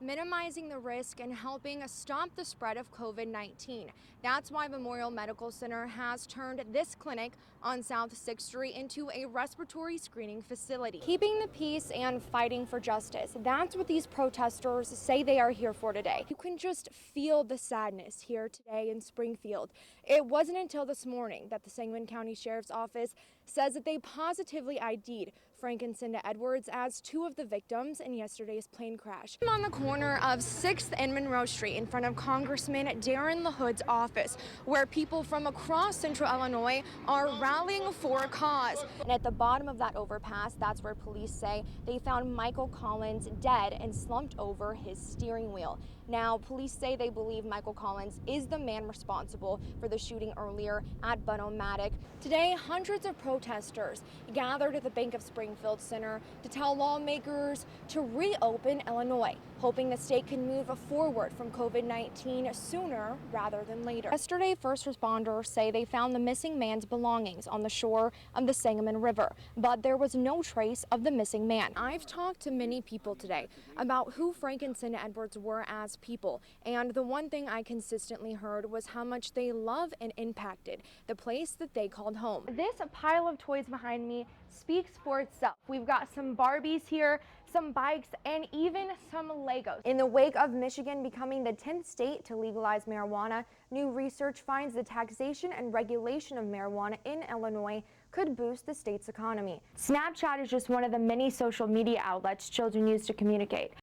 minimizing the risk and helping stop the spread of COVID-19. That's why Memorial Medical Center has turned this clinic on South 6th Street into a respiratory screening facility. Keeping the peace and fighting for justice, that's what these protesters say they are here for today. You can just feel the sadness here today in Springfield. It wasn't until this morning that the Sangamon County Sheriff's Office says that they positively ID'd Frank and Cinda Edwards as two of the victims in yesterday's plane crash. I'm on the corner of 6th and Monroe Street in front of Congressman Darren LaHood's office, where people from across central Illinois are rallying for a cause. And at the bottom of that overpass, that's where police say they found Michael Collins dead and slumped over his steering wheel. Now, police say they believe Michael Collins is the man responsible for the shooting earlier at Bun-O-Matic. Today, hundreds of protesters gathered at the Bank of Springfield Center to tell lawmakers to reopen Illinois, hoping the state can move forward from COVID-19 sooner rather than later. Yesterday, first responders say they found the missing man's belongings on the shore of the Sangamon River, but there was no trace of the missing man. I've talked to many people today about who Frank and Cinda Edwards were as people, and the one thing I consistently heard was how much they love and impacted the place that they called home. This pile of toys behind me speaks for itself. We've got some Barbies here, some bikes, and even some Legos. In the wake of Michigan becoming the 10th state to legalize marijuana, new research finds the taxation and regulation of marijuana in Illinois could boost the state's economy. Snapchat is just one of the many social media outlets children use to communicate.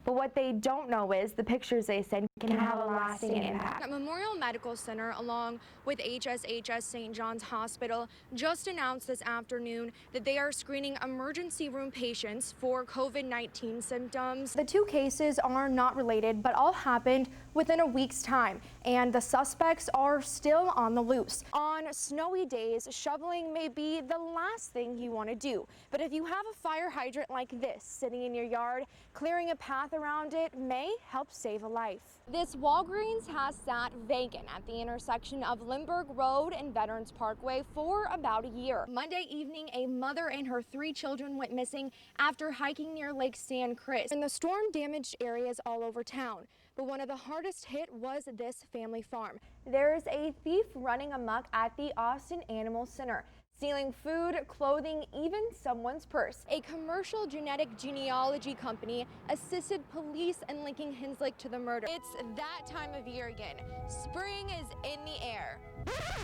But what they don't know is the pictures they send can have a lasting impact. Memorial Medical Center, along with HSHS St. John's Hospital, just announced this afternoon that they are screening emergency room patients for COVID-19 symptoms. The two cases are not related, but all happened within a week's time, and the suspects are still on the loose. On snowy days, shoveling may be the last thing you want to do, but if you have a fire hydrant like this sitting in your yard, clearing a path around it may help save a life. This Walgreens has sat vacant at the intersection of Lindbergh Road and Veterans Parkway for about a year. Monday evening, a mother and her 3 children went missing after hiking near Lake San Chris, and the storm damaged areas all over town. But one of the hardest hit was this family farm. There's a thief running amok at the Austin Animal Center, stealing food, clothing, even someone's purse. A commercial genetic genealogy company assisted police in linking Henslick to the murder. It's that time of year again. Spring is in the air.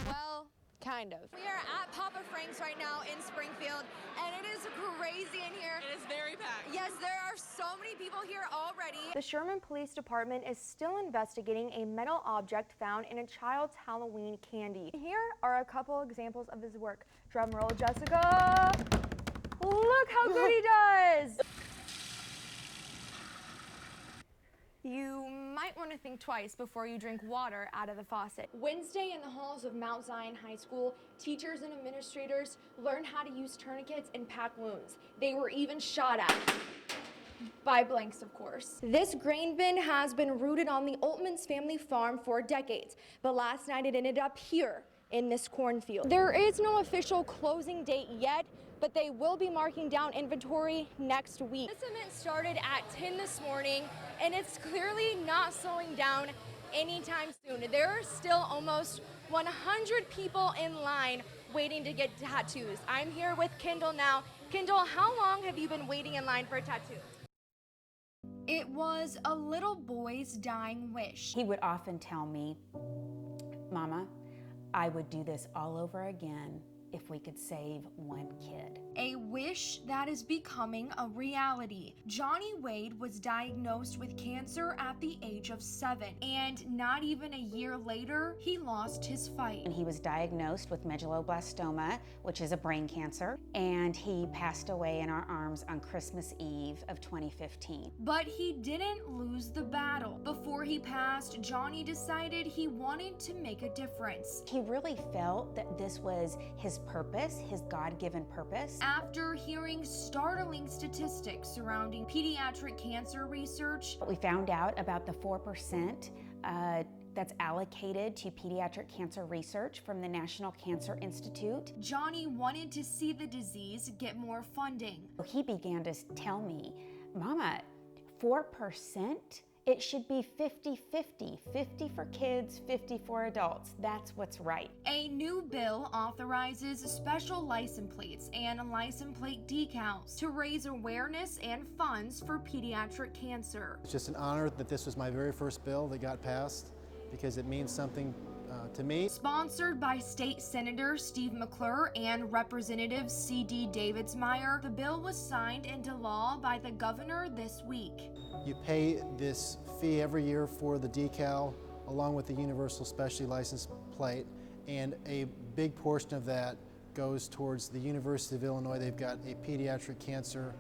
Well, kind of. We are at Papa Frank's right now in Springfield, and it is crazy in here. It is very packed. Yes, there are so many people here already. The Sherman Police Department is still investigating a metal object found in a child's Halloween candy. Here are a couple examples of his work. Drum roll, Jessica. Look how good he does. You might want to think twice before you drink water out of the faucet. Wednesday in the halls of Mount Zion High School, teachers and administrators learned how to use tourniquets and pack wounds. They were even shot at. By blanks, of course. This grain bin has been rooted on the Altman's family farm for decades, but last night it ended up here in this cornfield. There is no official closing date yet, but they will be marking down inventory next week. This event started at 10 this morning, and it's clearly not slowing down anytime soon. There are still almost 100 people in line waiting to get tattoos. I'm here with Kendall now. Kendall, how long have you been waiting in line for a tattoo? It was a little boy's dying wish. He would often tell me, "Mama, I would do this all over again if we could save one kid." A wish that is becoming a reality. Johnny Wade was diagnosed with cancer at the age of 7, and not even a year later, he lost his fight. And he was diagnosed with medulloblastoma, which is a brain cancer, and he passed away in our arms on Christmas Eve of 2015. But he didn't lose the battle. Before he passed, Johnny decided he wanted to make a difference. He really felt that this was his purpose, his God-given purpose. After hearing startling statistics surrounding pediatric cancer research, We found out about the 4% that's allocated to pediatric cancer research from the National Cancer Institute. Johnny wanted to see the disease get more funding. He began to tell me, Mama, 4%? It should be 50-50, 50 for kids, 50 for adults. That's what's right. A new bill authorizes special license plates and license plate decals to raise awareness and funds for pediatric cancer. It's just an honor that this was my very first bill that got passed because it means something to me. Sponsored by State Senator Steve McClure and Representative C.D. Davidsmeyer, the bill was signed into law by the governor this week. You pay this fee every year for the decal along with the universal specialty license plate, and a big portion of that goes towards the University of Illinois. They've got a pediatric cancer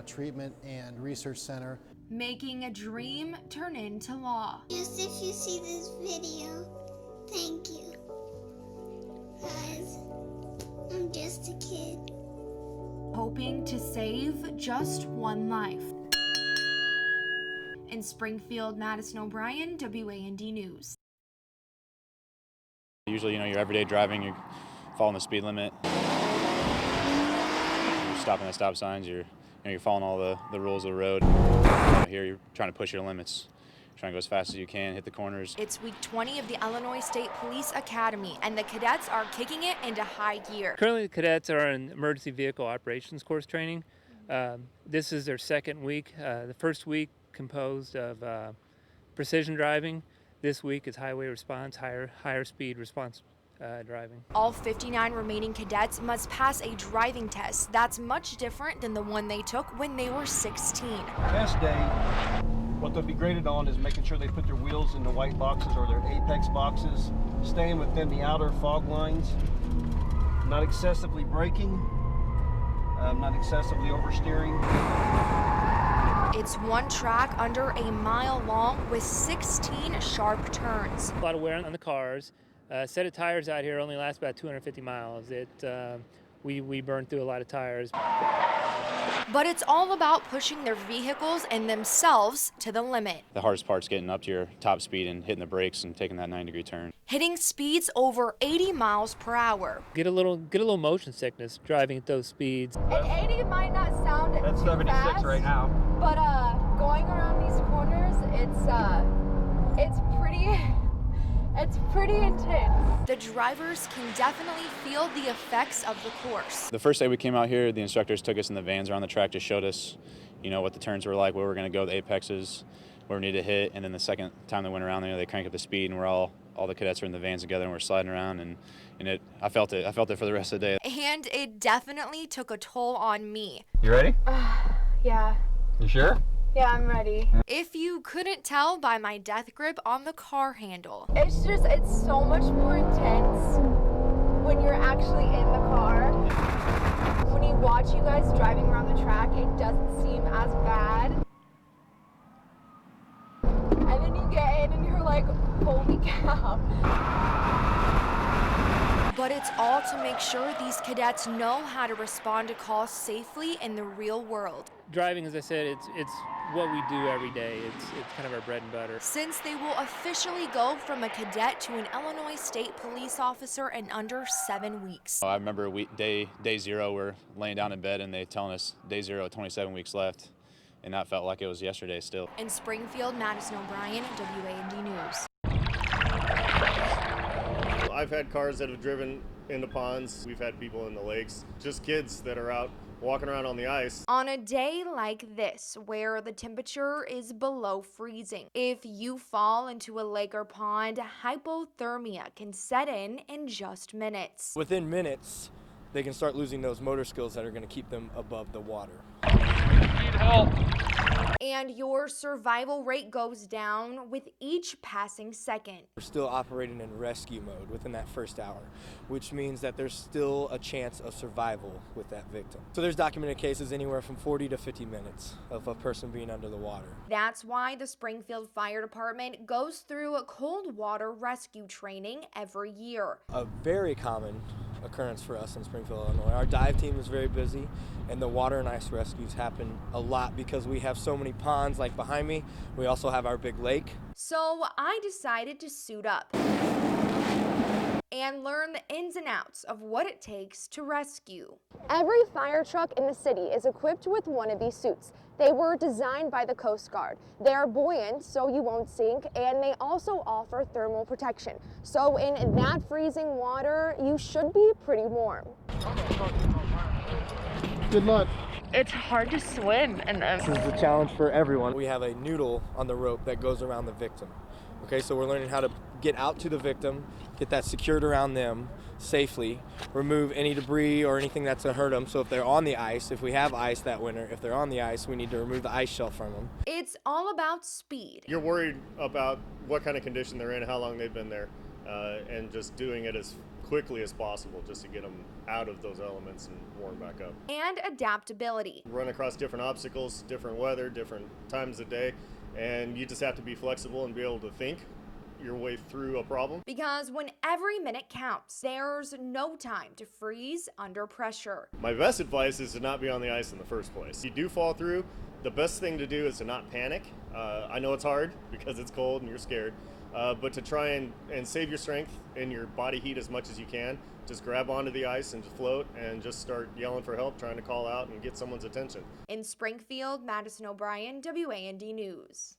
treatment and research center. Making a dream turn into law. Just if you see this video, thank you. Guys, I'm just a kid. Hoping to save just one life. In Springfield, Madison O'Brien, WAND News. Usually, you're everyday driving, you're following the speed limit. You're stopping at stop signs, you're following all the rules of the road. Here, you're trying to push your limits. Trying to go as fast as you can, hit the corners. It's week 20 of the Illinois State Police Academy, and the cadets are kicking it into high gear. Currently, the cadets are in emergency vehicle operations course training. This is their second week. The first week composed of precision driving. This week is highway response, higher speed response driving. All 59 remaining cadets must pass a driving test that's much different than the one they took when they were 16. Test day, what they'll be graded on is making sure they put their wheels in the white boxes or their apex boxes, staying within the outer fog lines, not excessively braking, not excessively oversteering. It's one track under a mile long with 16 sharp turns. A lot of wear on the cars. A set of tires out here only lasts about 250 miles. We burn through a lot of tires. But it's all about pushing their vehicles and themselves to the limit. The hardest part's getting up to your top speed and hitting the brakes and taking that 90-degree turn. Hitting speeds over 80 miles per hour. Get a little motion sickness driving at those speeds. And 80 might not sound That's too 76 fast, right now. but going around these corners, it's pretty intense. The drivers can definitely feel the effects of the course. The first day we came out here, the instructors took us in the vans around the track, just showed us, what the turns were like, where we're going to go, the apexes, where we need to hit. And then the second time they went around there, they cranked up the speed, and all the cadets are in the vans together, and we're sliding around, and I felt it for the rest of the day. And it definitely took a toll on me. You ready? Yeah. You sure? Yeah, I'm ready. If you couldn't tell by my death grip on the car handle. It's so much more intense when you're actually in the car. When you watch you guys driving around the track, it doesn't seem as bad. And then you get in and you're like, holy cow. But it's all to make sure these cadets know how to respond to calls safely in the real world. Driving, as I said, it's what we do every day. It's kind of our bread and butter. Since they will officially go from a cadet to an Illinois State police officer in under 7 weeks. I remember day zero, we're laying down in bed, and they telling us day zero, 27 weeks left. And that felt like it was yesterday still. In Springfield, Madison O'Brien, WAND News. I've had cars that have driven into ponds. We've had people in the lakes, just kids that are out walking around on the ice. On a day like this, where the temperature is below freezing, if you fall into a lake or pond, hypothermia can set in just minutes. Within minutes, they can start losing those motor skills that are going to keep them above the water. Need help. And your survival rate goes down with each passing second. We're still operating in rescue mode within that first hour, which means that there's still a chance of survival with that victim. So there's documented cases anywhere from 40 to 50 minutes of a person being under the water. That's why the Springfield Fire Department goes through a cold water rescue training every year. A very common occurrence for us in Springfield, Illinois. Our dive team is very busy, and the water and ice rescues happen a lot because we have so many ponds like behind me. We also have our big lake. So I decided to suit up and learn the ins and outs of what it takes to rescue. Every fire truck in the city is equipped with one of these suits. They were designed by the Coast Guard. They are buoyant so you won't sink, and they also offer thermal protection. So in that freezing water, you should be pretty warm. Good luck. It's hard to swim in them. This is a challenge for everyone. We have a noodle on the rope that goes around the victim. Okay, so we're learning how to get out to the victim, get that secured around them safely, remove any debris or anything that's gonna hurt them. So if they're on the ice, if we have ice that winter, if they're on the ice, we need to remove the ice shelf from them. It's all about speed. You're worried about what kind of condition they're in, how long they've been there, and just doing it as quickly as possible just to get them out of those elements and warm back up. And adaptability. Run across different obstacles, different weather, different times of day, and you just have to be flexible and be able to think your way through a problem. Because when every minute counts, there's no time to freeze under pressure. My best advice is to not be on the ice in the first place. If you do fall through, the best thing to do is to not panic. I know it's hard because it's cold and you're scared, but to try and save your strength and your body heat as much as you can. Just grab onto the ice and just float and just start yelling for help, trying to call out and get someone's attention. In Springfield, Madison O'Brien, WAND News.